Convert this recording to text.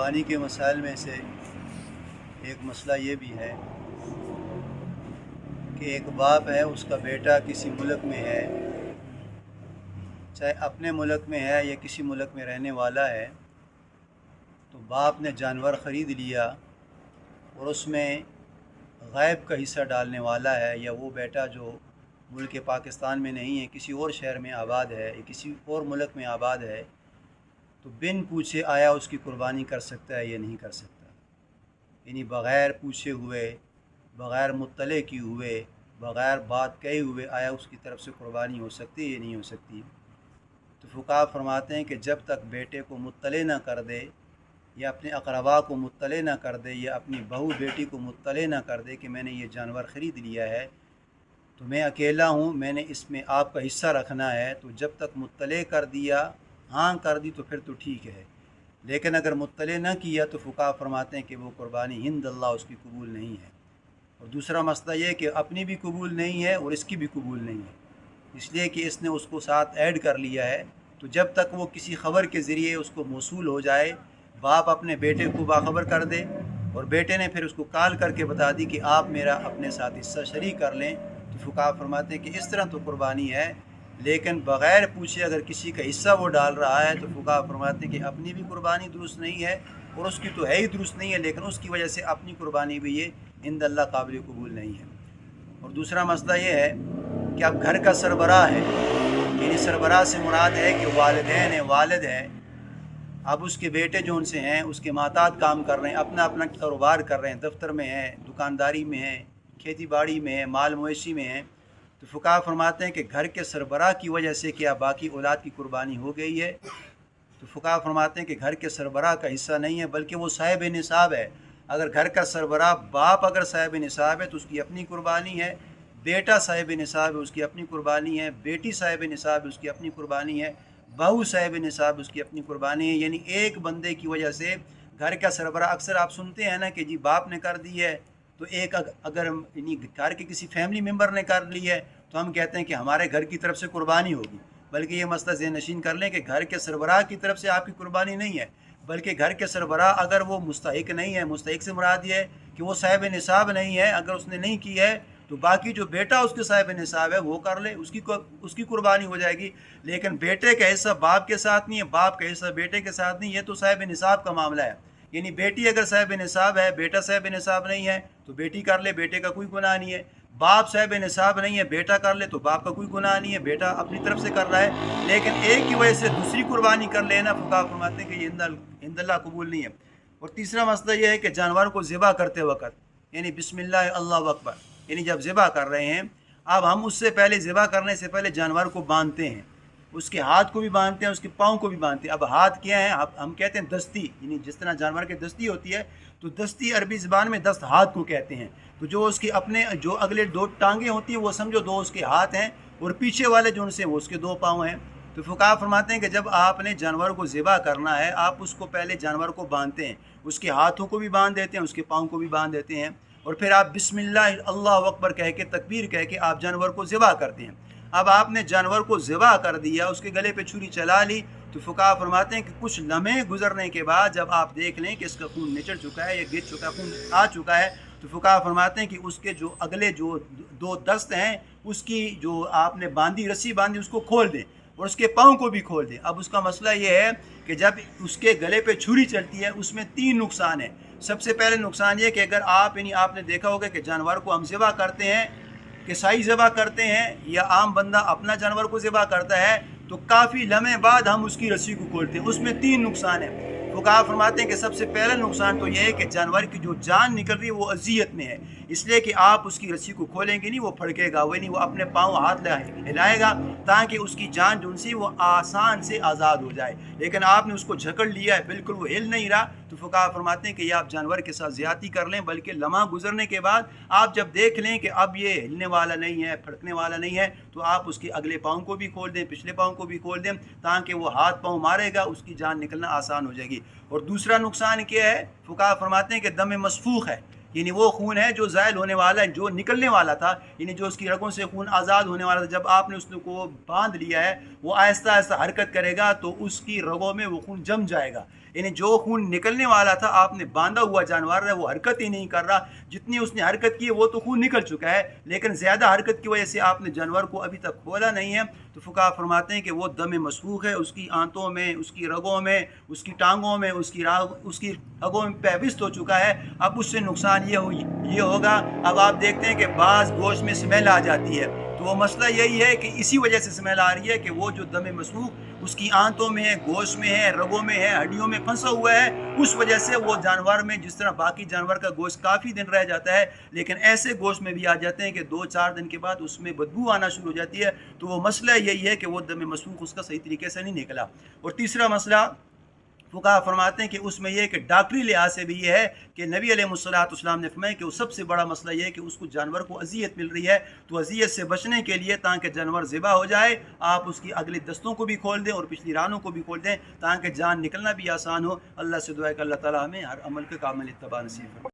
قربانی کے مسائل میں سے ایک مسئلہ یہ بھی ہے کہ ایک باپ ہے، اس کا بیٹا کسی ملک میں ہے، چاہے اپنے ملک میں ہے یا کسی ملک میں رہنے والا ہے، تو باپ نے جانور خرید لیا اور اس میں غائب کا حصہ ڈالنے والا ہے، یا وہ بیٹا جو ملک پاکستان میں نہیں ہے، کسی اور شہر میں آباد ہے یا کسی اور ملک میں آباد ہے، تو بن پوچھے آیا اس کی قربانی کر سکتا ہے یا نہیں کر سکتا؟ یعنی بغیر پوچھے ہوئے، بغیر مطلع کیے ہوئے، بغیر بات کہے ہوئے آیا اس کی طرف سے قربانی ہو سکتی ہے یا نہیں ہو سکتی؟ تو فقہا فرماتے ہیں کہ جب تک بیٹے کو مطلع نہ کر دے، یا اپنے اقربا کو مطلع نہ کر دے، یا اپنی بہو بیٹی کو مطلع نہ کر دے کہ میں نے یہ جانور خرید لیا ہے، تو میں اکیلا ہوں، میں نے اس میں آپ کا حصہ رکھنا ہے، تو جب تک مطلع کر دیا، ہاں کر دی، تو پھر تو ٹھیک ہے۔ لیکن اگر مطلع نہ کیا تو فقہا فرماتے ہیں کہ وہ قربانی ہند اللہ اس کی قبول نہیں ہے۔ اور دوسرا مسئلہ یہ کہ اپنی بھی قبول نہیں ہے اور اس کی بھی قبول نہیں ہے، اس لیے کہ اس نے اس کو ساتھ ایڈ کر لیا ہے۔ تو جب تک وہ کسی خبر کے ذریعے اس کو موصول ہو جائے، باپ اپنے بیٹے کو باخبر کر دے اور بیٹے نے پھر اس کو کال کر کے بتا دی کہ آپ میرا اپنے ساتھ حصہ شریک کر لیں، تو فقہا فرماتے ہیں کہ اس طرح تو قربانی ہے۔ لیکن بغیر پوچھے اگر کسی کا حصہ وہ ڈال رہا ہے تو فقہا فرماتے ہیں کہ اپنی بھی قربانی درست نہیں ہے اور اس کی تو ہے ہی درست نہیں ہے، لیکن اس کی وجہ سے اپنی قربانی بھی یہ عند اللہ قابل قبول نہیں ہے۔ اور دوسرا مسئلہ یہ ہے کہ اب گھر کا سربراہ ہے، یعنی سربراہ سے مراد ہے کہ والدین ہیں، والد ہے، اب اس کے بیٹے جو ان سے ہیں اس کے ماتحت کام کر رہے ہیں، اپنا اپنا کاروبار کر رہے ہیں، دفتر میں ہیں، دکانداری میں ہیں، کھیتی باڑی میں ہیں، مال مویشی میں ہیں، تو فقہا فرماتے ہیں کہ گھر کے سربراہ کی وجہ سے کیا باقی اولاد کی قربانی ہو گئی ہے؟ تو فقہا فرماتے ہیں کہ گھر کے سربراہ کا حصہ نہیں ہے، بلکہ وہ صاحب نصاب ہے۔ اگر گھر کا سربراہ باپ اگر صاحب نصاب ہے تو اس کی اپنی قربانی ہے، بیٹا صاحب نصاب ہے اس کی اپنی قربانی ہے، بیٹی صاحب نصاب ہے اس کی اپنی قربانی ہے، بہو صاحب نصاب اس کی اپنی قربانی ہے۔ یعنی ایک بندے کی وجہ سے گھر کا سربراہ، اکثر آپ سنتے ہیں نا کہ جی باپ نے کر دی ہے، تو ایک اگر یعنی گھر کے کسی فیملی ممبر نے کر لی ہے تو ہم کہتے ہیں کہ ہمارے گھر کی طرف سے قربانی ہوگی، بلکہ یہ مسئلہ ذہن نشین کر لیں کہ گھر کے سربراہ کی طرف سے آپ کی قربانی نہیں ہے، بلکہ گھر کے سربراہ اگر وہ مستحق نہیں ہے، مستحق سے مراد یہ ہے کہ وہ صاحب نصاب نہیں ہے، اگر اس نے نہیں کی ہے تو باقی جو بیٹا اس کے صاحب نصاب ہے وہ کر لے، اس کی قربانی ہو جائے گی۔ لیکن بیٹے کا حصہ باپ کے ساتھ نہیں ہے، باپ کا حصہ بیٹے کے ساتھ نہیں، یہ تو صاحب نصاب کا معاملہ ہے۔ یعنی بیٹی اگر صاحب نصاب ہے، بیٹا صاحب نصاب نہیں ہے تو بیٹی کر لے، بیٹے کا کوئی گناہ نہیں ہے۔ باپ صاحب نصاب نہیں ہے، بیٹا کر لے تو باپ کا کوئی گناہ نہیں ہے، بیٹا اپنی طرف سے کر رہا ہے۔ لیکن ایک کی وجہ سے دوسری قربانی کر لینا، فقہا فرماتے ہیں کہ یہ عند اللہ قبول نہیں ہے۔ اور تیسرا مسئلہ یہ ہے کہ جانور کو ذبح کرتے وقت، یعنی بسم اللہ اللہ اکبر، یعنی جب ذبح کر رہے ہیں، اب ہم اس سے پہلے ذبح کرنے سے پہلے جانور کو باندھتے ہیں، اس کے ہاتھ کو بھی باندھتے ہیں، اس کے پاؤں کو بھی باندھتے ہیں۔ اب ہاتھ کیا ہے؟ ہم کہتے ہیں دستی، یعنی جس طرح جانور کے دستی ہوتی ہے تو دستی عربی زبان میں دست ہاتھ کو کہتے ہیں۔ تو جو اس کے اپنے جو اگلے دو ٹانگیں ہوتی ہیں وہ سمجھو دو اس کے ہاتھ ہیں، اور پیچھے والے جو ان سے وہ اس کے دو پاؤں ہیں۔ تو فقہا فرماتے ہیں کہ جب آپ نے جانور کو ذبح کرنا ہے، آپ اس کو پہلے جانور کو باندھتے ہیں، اس کے ہاتھوں کو بھی باندھ دیتے ہیں، اس کے پاؤں کو بھی باندھ دیتے ہیں، اور پھر آپ بسم اللہ اللہ اکبر کہہ کے تکبیر کہہ کے آپ جانور کو ذبح کرتے ہیں۔ اب آپ نے جانور کو ذبح کر دیا، اس کے گلے پہ چھری چلا لی، تو فقہا فرماتے ہیں کہ کچھ لمحے گزرنے کے بعد جب آپ دیکھ لیں کہ اس کا خون نچڑ چکا ہے یا گر چکا ہے، خون آ چکا ہے، تو فقہا فرماتے ہیں کہ اس کے جو اگلے جو دو دست ہیں، اس کی جو آپ نے باندھی رسی باندھی اس کو کھول دیں اور اس کے پاؤں کو بھی کھول دیں۔ اب اس کا مسئلہ یہ ہے کہ جب اس کے گلے پہ چھری چلتی ہے اس میں 3 نقصان ہیں۔ سب سے پہلے نقصان یہ کہ اگر آپ نے دیکھا ہوگا کہ جانور کو ہم ذبح کرتے ہیں، کسائی ذبح کرتے ہیں یا عام بندہ اپنا جانور کو ذبح کرتا ہے، تو کافی لمحے بعد ہم اس کی رسی کو کھولتے ہیں، اس میں 3 نقصان ہیں۔ فقہا فرماتے ہیں کہ سب سے پہلا نقصان تو یہ ہے کہ جانور کی جو جان نکل رہی ہے وہ اذیت میں ہے، اس لیے کہ آپ اس کی رسی کو کھولیں گے نہیں، وہ پھڑکے گا، وہ نہیں، وہ اپنے پاؤں ہاتھ ہلائے گا تاکہ اس کی جان جو سی وہ آسان سے آزاد ہو جائے۔ لیکن آپ نے اس کو جھکڑ لیا ہے، بالکل وہ ہل نہیں رہا، تو فقہا فرماتے ہیں کہ یہ آپ جانور کے ساتھ زیادتی کر لیں، بلکہ لمحہ گزرنے کے بعد آپ جب دیکھ لیں کہ اب یہ ہلنے والا نہیں ہے، پھڑکنے والا نہیں ہے، تو آپ اس کے اگلے پاؤں کو بھی کھول دیں، پچھلے پاؤں کو بھی کھول دیں، تاکہ وہ ہاتھ پاؤں مارے گا، اس کی جان نکلنا آسان ہو جائے گی۔ اور دوسرا نقصان کیا ہے؟ فقہا فرماتے ہیں کہ دم مسفوخ ہے، یعنی وہ خون ہے جو زائل ہونے والا ہے، جو نکلنے والا تھا، یعنی جو اس کی رگوں سے خون آزاد ہونے والا تھا، جب آپ نے اس کو باندھ لیا ہے وہ آہستہ آہستہ حرکت کرے گا تو اس کی رگوں میں وہ خون جم جائے گا. یعنی جو خون نکلنے والا تھا، آپ نے باندھا ہوا جانور ہے وہ حرکت ہی نہیں کر رہا، جتنی اس نے حرکت کی ہے وہ تو خون نکل چکا ہے، لیکن زیادہ حرکت کی وجہ سے آپ نے جانور کو ابھی تک کھولا نہیں ہے. تو فقہا فرماتے ہیں کہ وہ دم مسفوخ ہے، اس کی آنتوں میں، اس کی رگوں میں، اس کی ٹانگوں میں، اس کی رگوں میں پیوست ہو چکا ہے. اب اس سے نقصان یہ ہوگا. اب آپ دیکھتے ہیں کہ بعض گوشت میں اسمیل آ جاتی ہے، تو وہ مسئلہ یہی ہے کہ اسی وجہ سے اسمیل آ رہی ہے کہ وہ جو دم مسفوخ اس کی آنتوں میں ہے، گوشت میں ہے، رگوں میں ہے، ہڈیوں میں پھنسا ہوا ہے، اس وجہ سے وہ جانور میں، جس طرح باقی جانور کا گوشت کافی دن رہ جاتا ہے، لیکن ایسے گوشت میں بھی آ جاتے ہیں کہ 2-4 دن کے بعد اس میں بدبو آنا شروع ہو جاتی ہے. تو وہ مسئلہ یہی ہے کہ وہ دم مسفوخ اس کا صحیح طریقے سے نہیں نکلا. اور تیسرا مسئلہ فقہا فرماتے ہیں کہ اس میں یہ کہ ڈاکٹری لحاظ سے بھی یہ ہے کہ نبی علیہ السلام نے فرمایا کہ وہ سب سے بڑا مسئلہ یہ ہے کہ اس کو جانور کو اذیت مل رہی ہے، تو اذیت سے بچنے کے لیے تاکہ جانور ذبح ہو جائے، آپ اس کی اگلے دستوں کو بھی کھول دیں اور پچھلی رانوں کو بھی کھول دیں تاکہ جان نکلنا بھی آسان ہو. اللہ سے دعا ہے کہ اللہ تعالیٰ ہمیں ہر عمل کے کامل اتباع نصیب فرمائے.